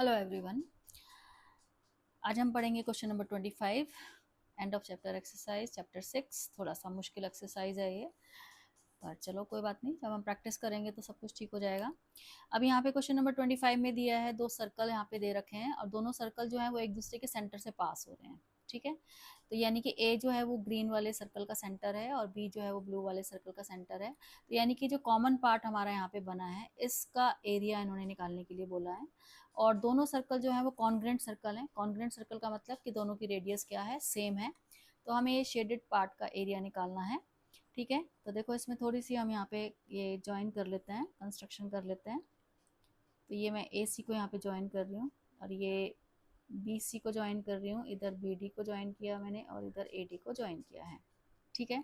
Hello everyone. आज हम पढ़ेंगे question number 25, end of chapter exercise chapter 6। थोड़ा सा मुश्किल एक्सरसाइज है ये, पर चलो कोई बात नहीं, जब हम प्रैक्टिस करेंगे तो सब कुछ ठीक हो जाएगा। अब यहाँ पे क्वेश्चन नंबर 25 में दिया है, दो सर्कल यहाँ पे दे रखे हैं और दोनों सर्कल जो है वो एक दूसरे के सेंटर से पास हो रहे हैं। ठीक है, तो यानी कि ए जो है वो ग्रीन वाले सर्कल का सेंटर है और बी जो है वो ब्लू वाले सर्कल का सेंटर है। तो यानी कि जो कॉमन पार्ट हमारा यहाँ पे बना है, इसका एरिया इन्होंने निकालने के लिए बोला है। और दोनों सर्कल जो है वो कॉन्ग्रेंट सर्कल हैं। कॉन्ग्रेंट सर्कल का मतलब कि दोनों की रेडियस क्या है, सेम है। तो हमें ये शेडेड पार्ट का एरिया निकालना है। ठीक है, तो देखो इसमें थोड़ी सी हम यहाँ पे ये ज्वाइन कर लेते हैं, कंस्ट्रक्शन कर लेते हैं। तो ये मैं ए सी को यहाँ पे ज्वाइन कर रही हूँ और ये बी सी को ज्वाइन कर रही हूँ, इधर बी डी को ज्वाइन किया मैंने और इधर ए डी को ज्वाइन किया है। ठीक है,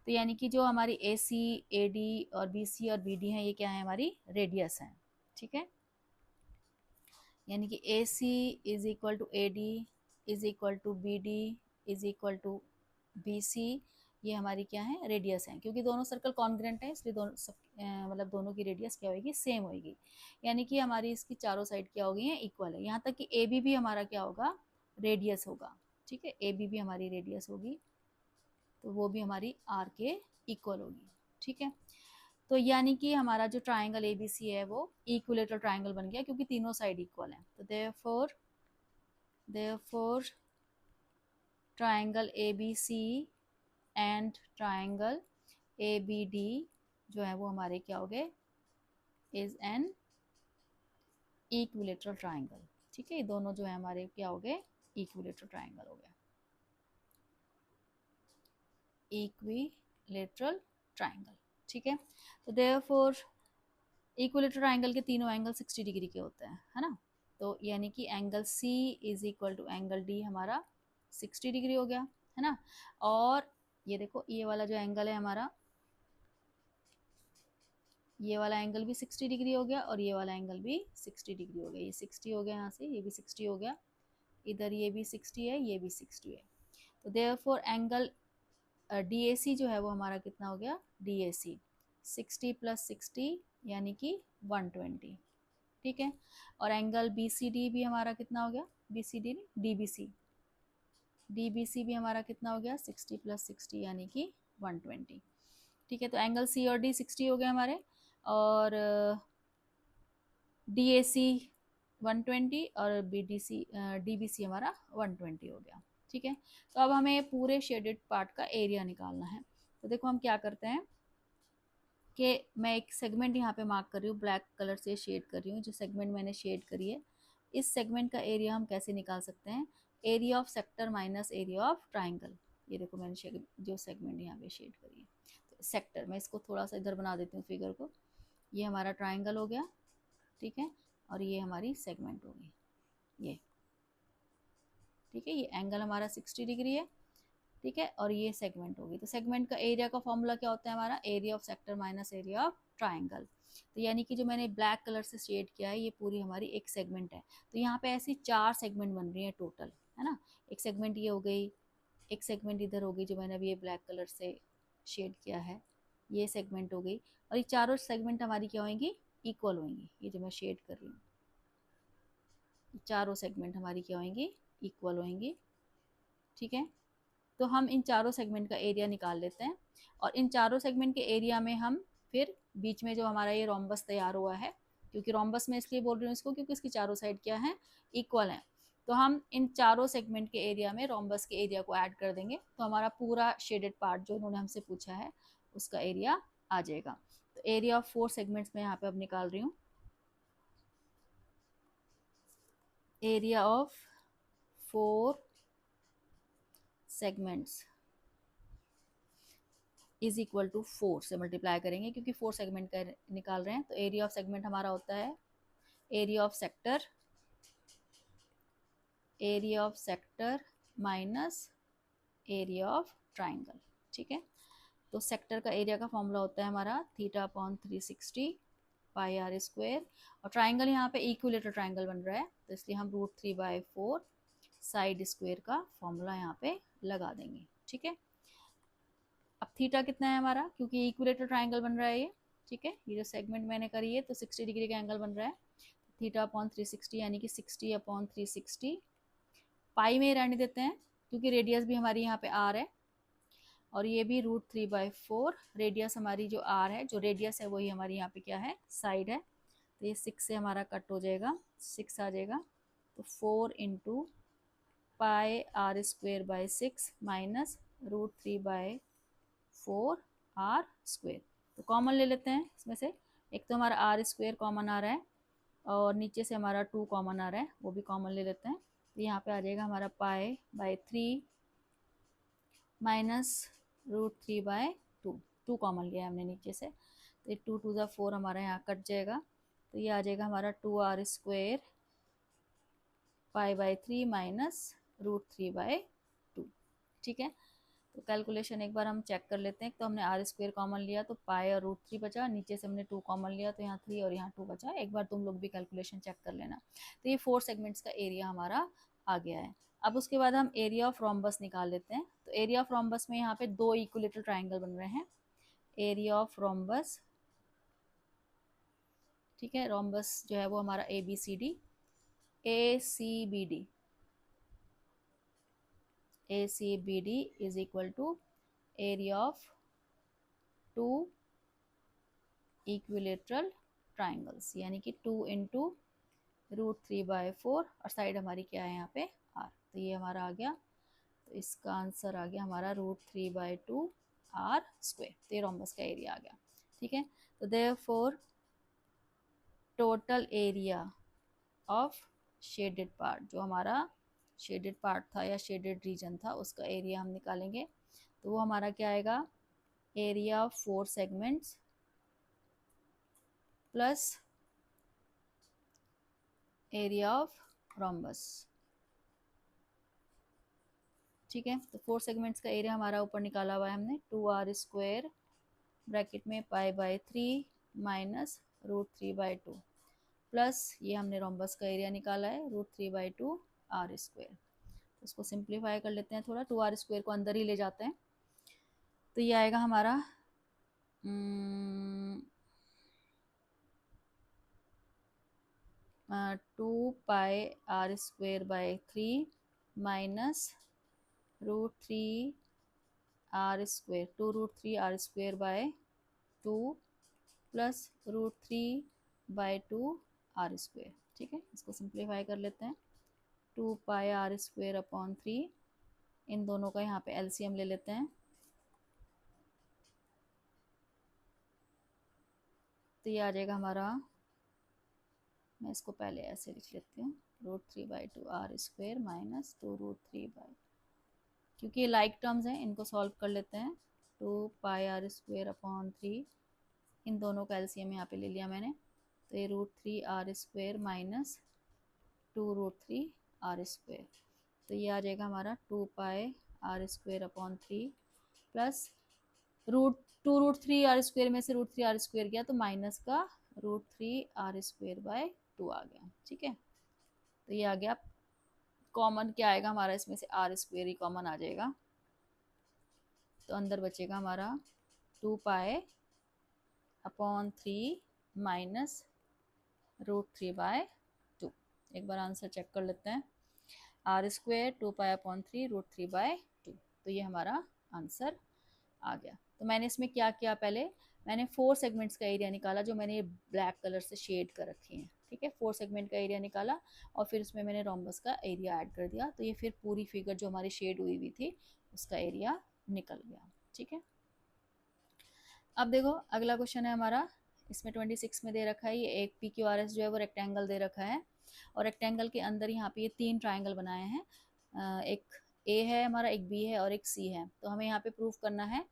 तो यानी कि जो हमारी ए सी, ए डी और बी सी और बी डी है, ये क्या है, हमारी रेडियस है। ठीक है, यानी कि A C is equal to A D is equal to B D is equal to B C. ये हमारी क्या है, रेडियस है। क्योंकि दोनों सर्कल कॉन्ग्रेंट है, इसलिए दोनों सब मतलब दोनों की रेडियस क्या होगी, सेम होगी। यानी कि हमारी इसकी चारों साइड क्या होगी, है इक्वल है। यहाँ तक कि ए बी भी हमारा क्या होगा, रेडियस होगा। ठीक है, ए बी भी हमारी रेडियस होगी, तो वो भी हमारी आर के इक्वल होगी। ठीक है, तो यानी कि हमारा जो ट्राइंगल ए बी सी है वो इक्विलेटरल ट्राइंगल बन गया, क्योंकि तीनों साइड इक्वल है। तो therefore triangle A B C and triangle A B D जो है वो हमारे क्या हो गए, इज एन इक्विलेटरल ट्राइंगल। ठीक है, ये दोनों जो है हमारे क्या हो गए, इक्विलेटरल ट्राइंगल हो गया, इक्विलेटरल ट्राइंगल। ठीक है, तो देयरफॉर इक्विलेटरल ट्राइंगल के तीनों एंगल 60 डिग्री के होते हैं, है ना। तो यानी कि angle C is equal to angle D हमारा 60 डिग्री हो गया, है ना। और ये देखो, ये वाला जो एंगल है हमारा, ये वाला एंगल भी 60 डिग्री हो गया और ये वाला एंगल भी 60 डिग्री हो गया। ये 60 हो गया, यहाँ से ये भी 60 हो गया, इधर ये भी 60 है, ये भी 60 है। तो देयरफॉर एंगल डी ए सी जो है वो हमारा कितना हो गया, डी ए सी 60 प्लस 60 यानी कि 120। ठीक है, और एंगल बी सी डी भी हमारा कितना हो गया, बी सी डी नहीं, D B C, D B C भी हमारा कितना हो गया, 60 प्लस 60 यानी कि 120। ठीक है, तो एंगल सी और डी 60 हो गए हमारे, और डी ए सी 120 और B D C D B C हमारा 120 हो गया। ठीक है, तो अब हमें पूरे शेडेड पार्ट का एरिया निकालना है। तो देखो हम क्या करते हैं कि मैं एक सेगमेंट यहाँ पे मार्क कर रही हूँ, ब्लैक कलर से शेड कर रही हूँ। जो सेगमेंट मैंने शेड करी है, इस सेगमेंट का एरिया हम कैसे निकाल सकते हैं, area of sector minus area of triangle. ये देखो मैंने जो सेगमेंट यहाँ पे शेड करी है, तो सेक्टर, मैं इसको थोड़ा सा इधर बना देती हूँ फिगर को। ये हमारा ट्राइंगल हो गया, ठीक है, और ये हमारी सेगमेंट होगी ये। ठीक है, ये एंगल हमारा 60 डिग्री है, ठीक है, और ये सेगमेंट होगी। तो सेगमेंट का एरिया का फॉर्मूला क्या होता है हमारा, area of sector minus area of triangle. तो यानी कि जो मैंने ब्लैक कलर से शेड किया है, ये पूरी हमारी एक सेगमेंट है। तो यहाँ पे ऐसी 4 सेगमेंट बन रही है टोटल, है ना। एक सेगमेंट ये हो गई, एक सेगमेंट इधर हो गई जो मैंने अभी ये ब्लैक कलर से शेड किया है, ये सेगमेंट हो गई, और ये चारों सेगमेंट हमारी क्या होंगी, इक्वल होंगी। ये जो मैं शेड कर रही हूँ, चारों सेगमेंट हमारी क्या होंगी, इक्वल होंगी। ठीक है, तो हम इन चारों सेगमेंट का एरिया निकाल लेते हैं, और इन चारों सेगमेंट के एरिया में हम फिर बीच में जो हमारा ये रोम्बस तैयार हुआ है, क्योंकि रोम्बस में इसलिए बोल रही हूँ इसको क्योंकि इसकी चारों साइड क्या है, इक्वल है। तो हम इन चारों सेगमेंट के एरिया में रोम्बस के एरिया को ऐड कर देंगे, तो हमारा पूरा शेडेड पार्ट जो उन्होंने हमसे पूछा है उसका एरिया आ जाएगा। तो एरिया ऑफ 4 सेगमेंट्स में यहाँ पे अब निकाल रही हूँ, area of 4 segments is equal to 4 से मल्टीप्लाई करेंगे, क्योंकि 4 सेगमेंट का निकाल रहे हैं। तो एरिया ऑफ सेगमेंट हमारा होता है area of sector minus area of triangle. ठीक है, तो सेक्टर का एरिया का फॉर्मूला होता है हमारा theta upon 360 pi R square, और ट्राइंगल यहाँ पे इक्विलेटरल ट्राइंगल बन रहा है, तो इसलिए हम √3/4 साइड स्क्वायर का फॉर्मूला यहाँ पे लगा देंगे। ठीक है, अब थीटा कितना है हमारा, क्योंकि इक्विलेटरल ट्राइंगल बन रहा है ये। ठीक है, ये जो सेगमेंट मैंने करी है तो 60 डिग्री का एंगल बन रहा है। थीटा अपॉन 360 यानी कि 60 अपॉन 360। पाई में रहने देते हैं क्योंकि रेडियस भी हमारी यहाँ पे आर है, और ये भी √3/4। रेडियस हमारी जो आर है, जो रेडियस है वही हमारी यहाँ पे क्या है, साइड है। तो ये 6 से हमारा कट हो जाएगा, 6 आ जाएगा। तो 4 into pi R square by 6 minus √3/4 R square. तो कॉमन ले लेते हैं इसमें से, एक तो हमारा आर स्क्वेयर कॉमन आ रहा है और नीचे से हमारा 2 कॉमन आ रहा है, वो भी कॉमन ले लेते हैं। तो यहाँ पे आ जाएगा हमारा पाई बाई 3 माइनस √3/2, 2 कॉमन लिया है हमने नीचे से, तो 2 2 ज़ा 4 हमारा यहाँ कट जाएगा। तो ये आ जाएगा हमारा 2r square pi by 3 minus √3/2। ठीक है, तो कैलकुलेशन एक बार हम चेक कर लेते हैं। तो हमने आर स्क्वेयर कॉमन लिया तो पाई और √3 बचा, नीचे से हमने 2 कॉमन लिया तो यहाँ 3 और यहाँ 2 बचा। एक बार तुम लोग भी कैलकुलेशन चेक कर लेना। तो ये 4 सेगमेंट्स का एरिया हमारा आ गया है। अब उसके बाद हम एरिया ऑफ रोम्बस निकाल लेते हैं। तो एरिया ऑफ रोम्बस में यहाँ पे 2 इक्विलेटरल ट्राइंगल बन रहे हैं। एरिया ऑफ रोम्बस, ठीक है, रोम्बस जो है वो हमारा ABCD, ACBD is equal to area of 2 equilateral triangles, यानी कि 2 इंटू √3/4 और साइड हमारी क्या है यहाँ पे r। तो ये हमारा आ गया। तो इसका आंसर आ गया हमारा √3/2 r स्क्वेयर। तो ये रोम्बस का एरिया आ गया। ठीक है, तो therefore total area of shaded part, जो हमारा शेडेड पार्ट था या शेडेड रीजन था, उसका एरिया हम निकालेंगे। तो वो हमारा क्या आएगा, area of 4 segments plus area of rhombus. ठीक है, तो 4 सेगमेंट्स का एरिया हमारा ऊपर निकाला हुआ है हमने, 2r स्क्वेयर ब्रैकेट में पाई बाई 3 माइनस √3/2 प्लस ये हमने रोम्बस का एरिया निकाला है √3/2 r स्क्वेयर। उसको सिंप्लीफाई कर लेते हैं थोड़ा, 2r स्क्वेयर को अंदर ही ले जाते हैं। तो ये आएगा हमारा 2 पाई r square by 3 minus √3r square, 2√3r square by 2 plus √3/2 r square. ठीक है, इसको सिंप्लीफाई कर लेते हैं। 2 पाई r स्क्वेयर अपॉन 3, इन दोनों का यहाँ पे एलसीएम ले लेते हैं। तो ये आ जाएगा हमारा, मैं इसको पहले ऐसे लिख लेती हूँ, √3/2 r स्क्वेयर माइनस 2√3/, क्योंकि ये लाइक टर्म्स हैं इनको सॉल्व कर लेते हैं। 2 पाई r स्क्वेयर अपॉन 3, इन दोनों का एलसीएम यहाँ पे ले लिया मैंने। तो ये √3r square minus 2√3r square. तो ये आ जाएगा हमारा 2 पाई r square upon 3 plus √2√3r square में से √3r स्क्वेयर गया तो माइनस का √3r स्क्वेयर बाय 2 आ गया। ठीक है, तो ये आ गया। कॉमन क्या आएगा हमारा इसमें से, r स्क्वेयर ही कॉमन आ जाएगा। तो अंदर बचेगा हमारा 2 पाई अपॉन 3 माइनस √3/2। एक बार आंसर चेक कर लेते हैं, r स्क्वेयर 2 पाई अपॉन 3 √3/2। तो ये हमारा आंसर आ गया। तो मैंने इसमें क्या किया, पहले मैंने 4 सेगमेंट्स का एरिया निकाला जो मैंने ब्लैक कलर से शेड कर रखी हैं। ठीक है, 4 सेगमेंट का एरिया निकाला और फिर उसमें मैंने रोम्बस का एरिया ऐड कर दिया। तो ये फिर पूरी फिगर जो हमारी शेड हुई हुई थी उसका एरिया निकल गया। ठीक है, अब देखो अगला क्वेश्चन है हमारा, इसमें 26 में दे रखा है, ये एक PQRS जो है वो रेक्टेंगल दे रखा है और रेक्टेंगल के अंदर यहाँ पे ये 3 ट्राइंगल बनाए हैं। एक A है हमारा, एक B है और एक C है। तो हमें यहाँ पे प्रूफ करना है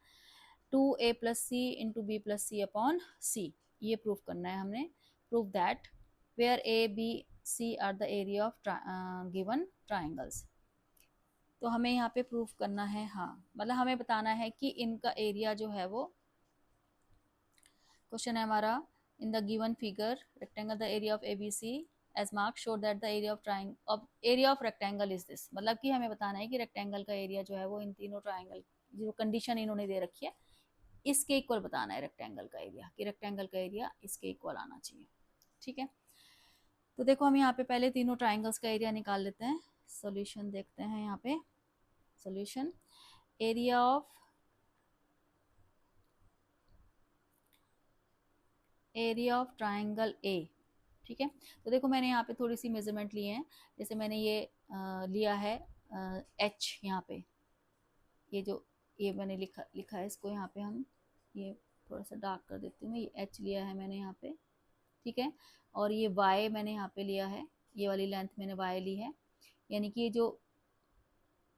2a plus C into B plus C upon C. ये प्रूफ करना है हमने। Proof that where A B C are the area of given triangles. तो हमें यहाँ पे प्रूफ करना है, हाँ मतलब हमें बताना है कि इनका एरिया जो है वो, क्वेश्चन है हमारा, in the given figure rectangle the area of ABC as mark show that the area of rectangle is this. मतलब कि हमें बताना है कि रेक्टेंगल का एरिया जो है वो इन तीनों ट्राइंगल, जो कंडीशन इन्होंने दे रखी है, इसके इक्वल बताना है रेक्टेंगल का एरिया, कि रेक्टेंगल का एरिया इसके इक्वल आना चाहिए। ठीक है, तो देखो हम यहाँ पे पहले तीनों ट्राइंगल्स का एरिया निकाल लेते हैं। सॉल्यूशन देखते हैं यहाँ पे। Solution, area of triangle A. ठीक है, तो देखो मैंने यहाँ पे थोड़ी सी मेजरमेंट लिए हैं। जैसे मैंने ये लिया है एच, यहाँ पे ये जो ये मैंने लिखा है इसको यहाँ पे हम ये थोड़ा सा डार्क कर देती हूँ। ये एच लिया है मैंने यहाँ पे, ठीक है। और ये वाई मैंने यहाँ पे लिया है, ये वाली लेंथ मैंने वाई ली है। यानी कि ये जो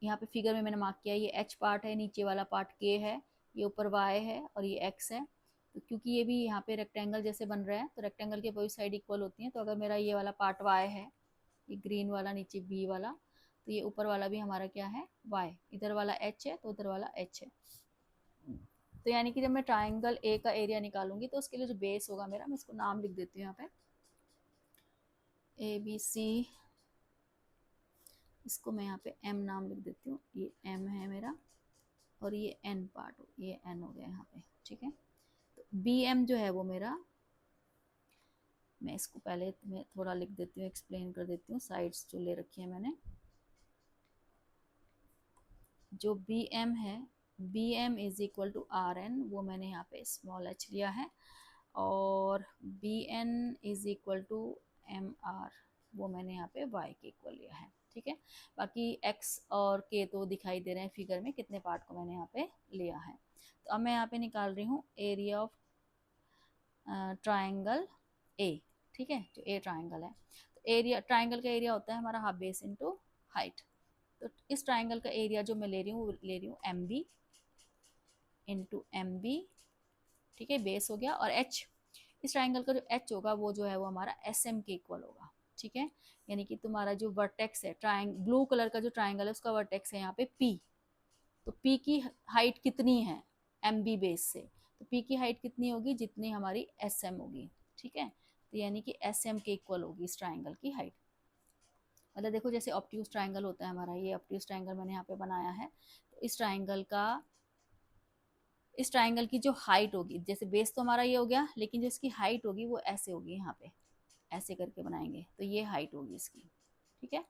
यहाँ पे फिगर में मैंने मार्क किया है, ये एच पार्ट है, नीचे वाला पार्ट के है, ये ऊपर वाई है और ये एक्स है। तो क्योंकि ये भी यहाँ पे रेक्टेंगल जैसे बन रहा है, तो रेक्टेंगल के कोई साइड इक्वल होती है। तो अगर मेरा ये वाला पार्ट वाई है, ये ग्रीन वाला नीचे बी वाला, तो ये ऊपर वाला भी हमारा क्या है, वाई। इधर वाला एच है तो उधर वाला एच है। तो यानी कि जब मैं ट्राइंगल ए का एरिया निकालूंगी तो उसके लिए जो बेस होगा मेरा, मैं इसको नाम लिख देती हूँ यहाँ पे ए बी सी, इसको मैं यहाँ पे एम नाम लिख देती हूँ। ये एम है मेरा और ये एन पार्ट, ये एन हो गया यहाँ पे, ठीक है। तो बी एम जो है वो मेरा, मैं इसको पहले मैं थोड़ा लिख देती हूँ, एक्सप्लेन कर देती हूँ। साइड्स जो ले रखी है मैंने, जो बी एम है, B M is equal to R N, वो मैंने यहाँ पे स्मॉल एच लिया है। और B N is equal to M R, वो मैंने यहाँ पे वाई के इक्वल लिया है, ठीक है। बाकी एक्स और के तो दिखाई दे रहे हैं फिगर में, कितने पार्ट को मैंने यहाँ पे लिया है। तो अब मैं यहाँ पे निकाल रही हूँ एरिया ऑफ ट्राइंगल ए, ठीक है, जो ए ट्राइंगल है। तो एरिया, ट्राइंगल का एरिया होता है हमारा हाफ बेस इनटू हाइट। तो इस ट्राइंगल का एरिया जो मैं ले रही हूँ, वो ले रही हूँ M B into M B, ठीक है, बेस हो गया। और एच, इस ट्राइंगल का जो एच होगा वो जो है वो हमारा एस एम के इक्वल होगा, ठीक है। यानी कि तुम्हारा जो वर्टेक्स है, ब्लू कलर का जो ट्राइंगल है उसका वर्टेक्स है यहाँ पे पी। तो पी की हाइट कितनी है एम बी बेस से, तो पी की हाइट कितनी होगी, जितनी हमारी एस एम होगी, ठीक है। तो यानी कि एस एम के इक्वल होगी इस ट्राइंगल की हाइट। मतलब देखो जैसे ऑब्ट्यूज ट्राइंगल होता है हमारा, ये ऑब्ट्यूज ट्राइंगल मैंने यहाँ पे बनाया है। तो इस ट्राइंगल की जो हाइट होगी, जैसे बेस तो हमारा ये हो गया, लेकिन जो इसकी हाइट होगी वो ऐसे होगी, यहाँ पे ऐसे करके बनाएंगे तो ये हाइट होगी इसकी, ठीक है।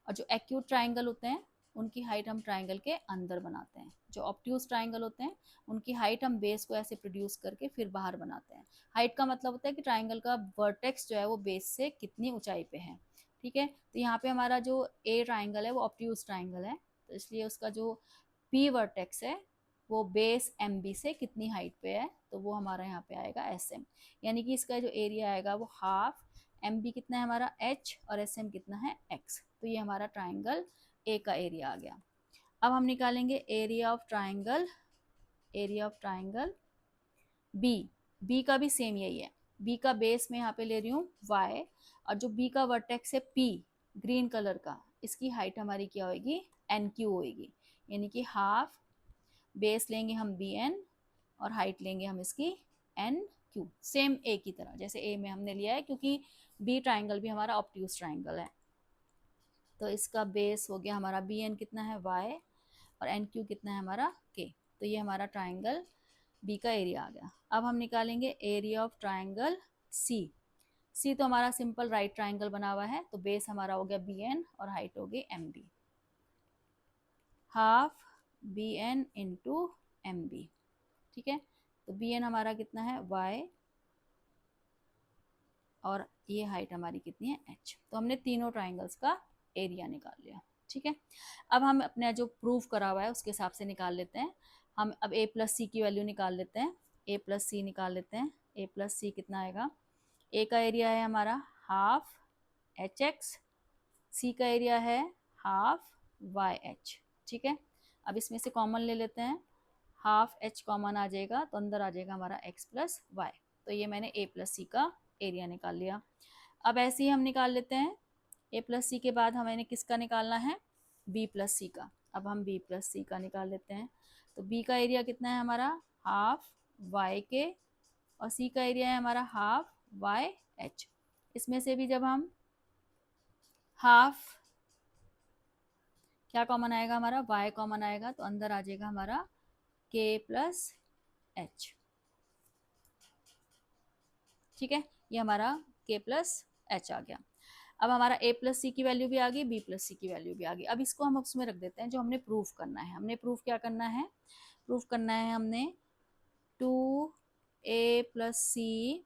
और जो एक्यूट ट्राइंगल होते हैं उनकी हाइट हम ट्राइंगल के अंदर बनाते हैं। जो ऑब्ट्यूज ट्राइंगल होते हैं उनकी हाइट हम बेस को ऐसे प्रोड्यूस करके फिर बाहर बनाते हैं। हाइट का मतलब होता है कि ट्राइंगल का वर्टेक्स जो है वो बेस से कितनी ऊंचाई पे है, ठीक है। तो यहाँ पे हमारा जो ए ट्राइंगल है वो ऑब्ट्यूज ट्राइंगल है, तो इसलिए उसका जो पी वर्टेक्स है वो बेस एम बी से कितनी हाइट पे है, तो वो हमारा यहाँ पे आएगा एस एम। यानी कि इसका जो एरिया आएगा वो हाफ एम बी कितना है हमारा एच और एस एम कितना है एक्स। तो ये हमारा ट्राइंगल ए का एरिया आ गया। अब हम निकालेंगे area of triangle B. B का भी सेम यही है। बी का बेस में यहाँ पे ले रही हूँ वाई, और जो बी का वर्टेक्स है पी ग्रीन कलर का, इसकी हाइट हमारी क्या होगी, एन क्यू होगी। यानी कि हाफ बेस लेंगे हम बी एन और हाइट लेंगे हम इसकी एन क्यू, सेम ए की तरह जैसे ए में हमने लिया है, क्योंकि बी ट्राइंगल भी हमारा ऑब्ट्यूज ट्राइंगल है। तो इसका बेस हो गया हमारा बी एन कितना है वाई और एन क्यू कितना है हमारा के। तो ये हमारा ट्राइंगल बी का एरिया आ गया। अब हम निकालेंगे एरिया ऑफ ट्राइंगल सी। सी तो हमारा सिंपल राइट ट्राइंगल बना हुआ है, तो बेस हमारा हो गया बी एन और हाइट हो गई M B, half B N into M B, ठीक है। तो बी एन हमारा कितना है वाई और ये हाइट हमारी कितनी है एच। तो हमने तीनों ट्राइंगल्स का एरिया निकाल लिया, ठीक है। अब हम अपना जो प्रूफ करा हुआ है उसके हिसाब से निकाल लेते हैं। हम अब ए प्लस सी की वैल्यू निकाल लेते हैं, ए प्लस सी निकाल लेते हैं। ए प्लस सी कितना आएगा, ए का एरिया है हमारा हाफ एच एक्स, सी का एरिया है हाफ वाई एच, ठीक है। अब इसमें से कॉमन ले लेते हैं, हाफ एच कॉमन आ जाएगा तो अंदर आ जाएगा हमारा एक्स प्लस वाई। तो ये मैंने ए प्लस सी का एरिया निकाल लिया। अब ऐसे ही हम निकाल लेते हैं, ए प्लस सी के बाद हमें किसका निकालना है, बी प्लस सी का। अब हम बी प्लस सी का निकाल लेते हैं। तो बी का एरिया कितना है हमारा हाफ वाई के और सी का एरिया है हमारा हाफ वाई एच। इसमें से भी जब हम हाफ, क्या कॉमन आएगा हमारा वाई कॉमन आएगा, तो अंदर आ जाएगा हमारा के प्लस एच, ठीक है। ये हमारा के प्लस एच आ गया। अब हमारा a प्लस सी की वैल्यू भी आ गई, b प्लस सी की वैल्यू भी आ गई। अब इसको हम उसमें रख देते हैं जो हमने प्रूफ करना है। हमने प्रूफ क्या करना है, प्रूफ करना है हमने 2a प्लस सी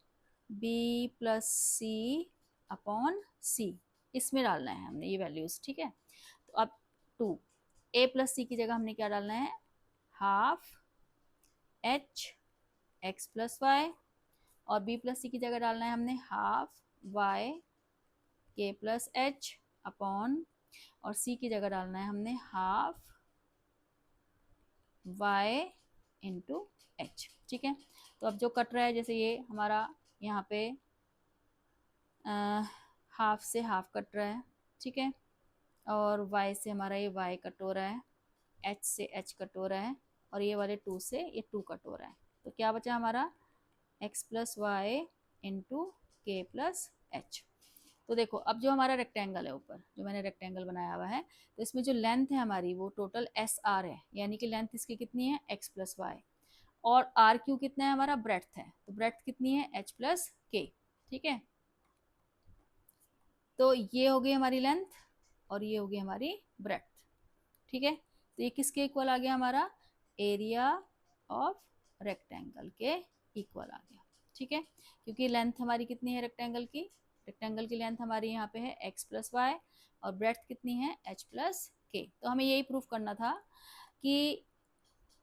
b प्लस सी अपॉन सी, इसमें डालना है हमने ये वैल्यूज, ठीक है। तो अब 2a प्लस सी की जगह हमने क्या डालना है, half h x plus Y, और b प्लस सी की जगह डालना है हमने half y k plus h upon, और c की जगह डालना है हमने हाफ y इंटू h, ठीक है। तो अब जो कट रहा है, जैसे ये हमारा यहाँ पे हाफ से हाफ कट रहा है, ठीक है, और y से हमारा ये y कट हो रहा है, h से h कट हो रहा है, और ये वाले 2 से ये 2 कट हो रहा है। तो क्या बचा हमारा x प्लस वाई इंटू के प्लस एच। तो देखो अब जो हमारा रेक्टेंगल है ऊपर, जो मैंने रेक्टेंगल बनाया हुआ है, तो इसमें जो लेंथ है हमारी वो टोटल एस आर है, यानी कि लेंथ इसकी कितनी है, x प्लस वाई, और आर क्यू कितना है हमारा, ब्रेड्थ है, तो ब्रेड्थ कितनी है, h प्लस के, ठीक है। तो ये हो गई हमारी लेंथ और ये हो गई हमारी ब्रेड्थ, ठीक है। तो ये किसके इक्वल आ गया, हमारा एरिया ऑफ रेक्टेंगल के इक्वल आ गया, ठीक है। क्योंकि लेंथ हमारी कितनी है रेक्टेंगल की लेंथ हमारी यहाँ पे है x प्लस वाई, और ब्रेड्थ कितनी है, h प्लस के। तो हमें यही प्रूफ करना था कि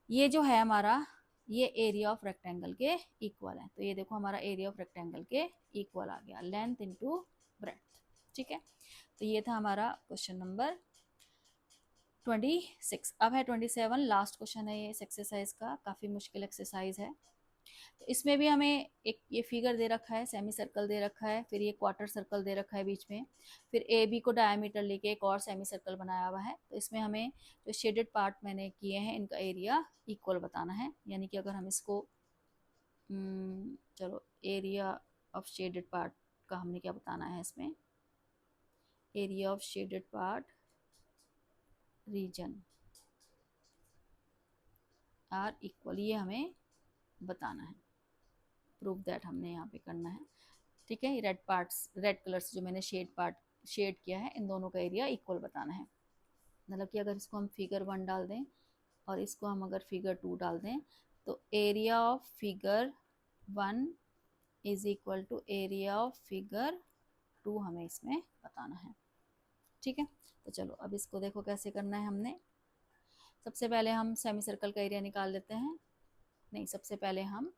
ये जो है हमारा, ये एरिया ऑफ रेक्टेंगल के इक्वल है। तो ये देखो हमारा एरिया ऑफ रेक्टेंगल के इक्वल आ गया, लेंथ इंटू ब्रेड्थ, ठीक है। तो ये था हमारा क्वेश्चन नंबर 26। अब है 27, लास्ट क्वेश्चन है ये इस एक्सरसाइज का, काफ़ी मुश्किल एक्सरसाइज है। तो इसमें भी हमें एक ये फिगर दे रखा है, सेमी सर्कल दे रखा है, फिर ये क्वार्टर सर्कल दे रखा है बीच में, फिर ए बी को डायमीटर लेके एक और सेमी सर्कल बनाया हुआ है। तो इसमें हमें जो शेडेड पार्ट मैंने किए हैं इनका एरिया इक्वल बताना है, यानी कि अगर हम इसको चलो एरिया ऑफ शेडेड पार्ट का हमने क्या बताना है, इसमें area of shaded part region are equal, ये हमें बताना है, प्रूफ दैट हमने यहाँ पे करना है, ठीक है। रेड पार्ट्स, रेड कलर से जो मैंने शेड किया है, इन दोनों का एरिया इक्वल बताना है। मतलब कि अगर इसको हम फिगर 1 डाल दें और इसको हम अगर फिगर 2 डाल दें, तो area of figure 1 is equal to area of figure 2 हमें इसमें बताना है, ठीक है। तो चलो अब इसको देखो कैसे करना है हमने। सबसे पहले हम सेमी सर्कल का एरिया निकाल लेते हैं, नहीं सबसे पहले हम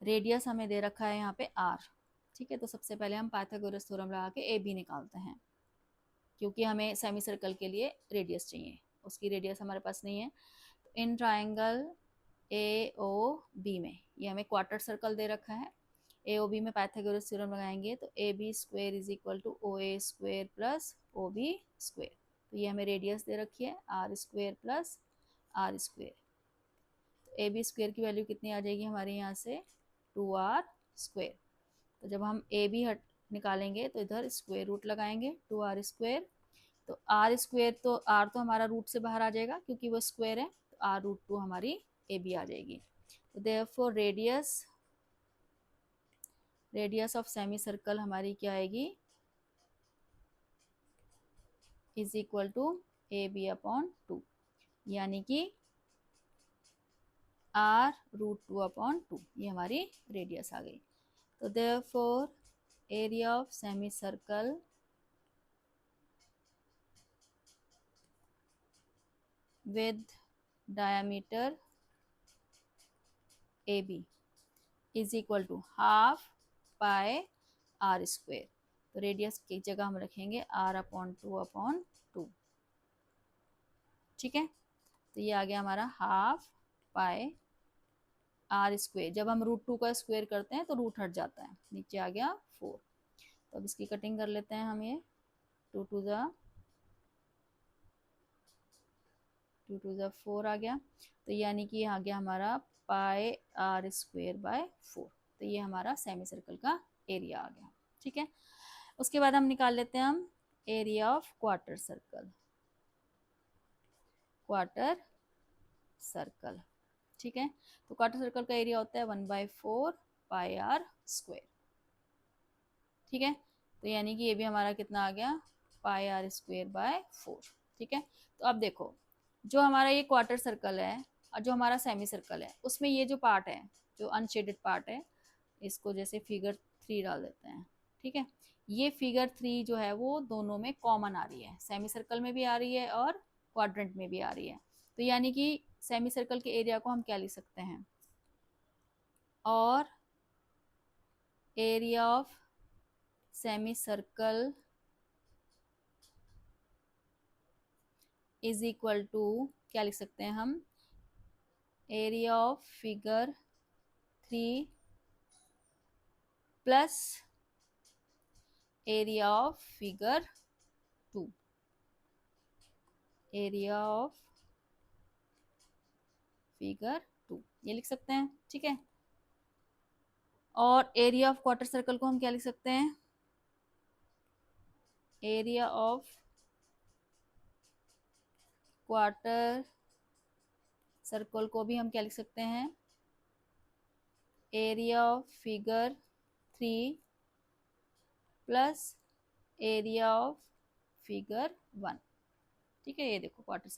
रेडियस हमें दे रखा है यहाँ पे r, ठीक है। तो सबसे पहले हम पाइथागोरस थ्योरम लगा के ए बी निकालते हैं, क्योंकि हमें सेमी सर्कल के लिए रेडियस चाहिए, उसकी रेडियस हमारे पास नहीं है। तो in triangle A O B में, ये हमें क्वार्टर सर्कल दे रखा है, ए ओ बी में पाइथागोरस थ्योरम लगाएंगे तो A B square is equal to O A square plus O B square. तो ये हमें रेडियस दे रखी है R square plus R square. तो ए बी स्क्वेयर की वैल्यू कितनी आ जाएगी हमारे यहाँ से, 2r स्क्वेयर। तो जब हम ए बी हट निकालेंगे तो इधर स्क्वेयर रूट लगाएंगे 2r स्क्वेयर। तो आर स्क्वेयर, तो आर तो हमारा रूट से बाहर आ जाएगा क्योंकि वो स्क्वेयर है, तो आर रूट 2 हमारी ए बी आ जाएगी। तो therefore radius of semi circle हमारी क्या आएगी, is equal to A B upon 2, यानी कि आर रूट 2 अपॉन 2, ये हमारी रेडियस आ गई। तो therefore area of semi circle with diameter AB is equal to half pi r square। तो रेडियस की जगह हम रखेंगे r अपॉन 2 अपॉन 2, ठीक है। तो ये आ गया हमारा हाफ पाई आर स्क्वेयर। जब हम रूट 2 का स्क्वेयर करते हैं तो रूट हट जाता है, नीचे आ गया 4। तो अब इसकी कटिंग कर लेते हैं हम, ये 2 टू ज़ा 4 आ गया। तो यानी कि आ गया हमारा पाई आर स्क्वेयर बाय 4। तो ये हमारा सेमी सर्कल का एरिया आ गया, ठीक है। उसके बाद हम निकाल लेते हैं हम एरिया ऑफ क्वार्टर सर्कल, ठीक है। तो क्वार्टर सर्कल का एरिया होता है 1/4 पाई आर स्क्वेयर, ठीक है। तो यानी कि ये भी हमारा कितना आ गया, पाई आर स्क्वेयर बाय 4। ठीक है, तो अब देखो जो हमारा ये क्वार्टर सर्कल है और जो हमारा सेमी सर्कल है, उसमें ये जो पार्ट है, जो अनशेडेड पार्ट है, इसको जैसे फिगर 3 डाल देते हैं। ठीक है, ये फिगर 3 जो है वो दोनों में कॉमन आ रही है, सेमी सर्कल में भी आ रही है और क्वाड्रेंट में भी आ रही है। तो यानी कि सेमी सर्कल के एरिया को हम क्या लिख सकते हैं, और area of semi circle is equal to क्या लिख सकते हैं हम, area of figure 3 plus area of figure 2, area of figure 2 ये लिख सकते हैं। ठीक है, और एरिया ऑफ क्वार्टर सर्कल को हम क्या लिख सकते हैं, एरिया ऑफ क्वार्टर सर्कल को भी हम क्या लिख सकते हैं, area of figure 3 plus area of figure 1। ठीक है, ये देखो क्वार्टर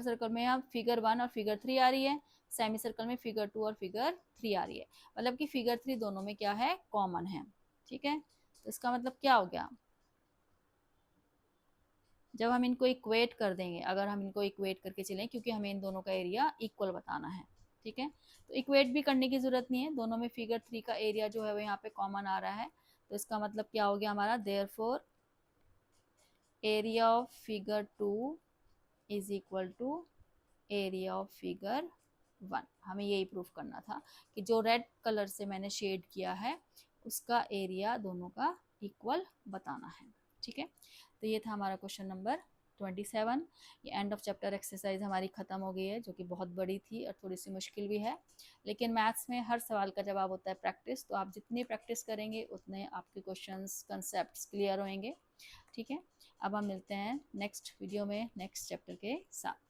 सर्कल में यहाँ फिगर 1 और फिगर 3 आ रही है, सेमी सर्कल में फिगर 2 और फिगर 3 आ रही है, मतलब कि फिगर 3 दोनों में क्या है, कॉमन है। ठीक है, तो इसका मतलब क्या हो गया, जब हम इनको इक्वेट कर देंगे, अगर हम इनको इक्वेट करके चलें, क्योंकि हमें इन दोनों का एरिया इक्वल बताना है। ठीक है, तो इक्वेट भी करने की जरूरत नहीं है, दोनों में फिगर 3 का एरिया जो है वो यहाँ पे कॉमन आ रहा है। तो इसका मतलब क्या हो गया हमारा, therefore area of figure 2 is equal to area of figure 1। हमें यही प्रूफ करना था कि जो रेड कलर से मैंने शेड किया है उसका एरिया दोनों का इक्वल बताना है। ठीक है, तो ये था हमारा क्वेश्चन नंबर 27। ये एंड ऑफ चैप्टर एक्सरसाइज हमारी ख़त्म हो गई है, जो कि बहुत बड़ी थी और थोड़ी सी मुश्किल भी है, लेकिन मैथ्स में हर सवाल का जवाब होता है प्रैक्टिस, तो आप जितनी प्रैक्टिस करेंगे उतने आपके क्वेश्चंस कंसेप्ट्स क्लियर होंगे। ठीक है, अब हम मिलते हैं नेक्स्ट वीडियो में नेक्स्ट चैप्टर के साथ।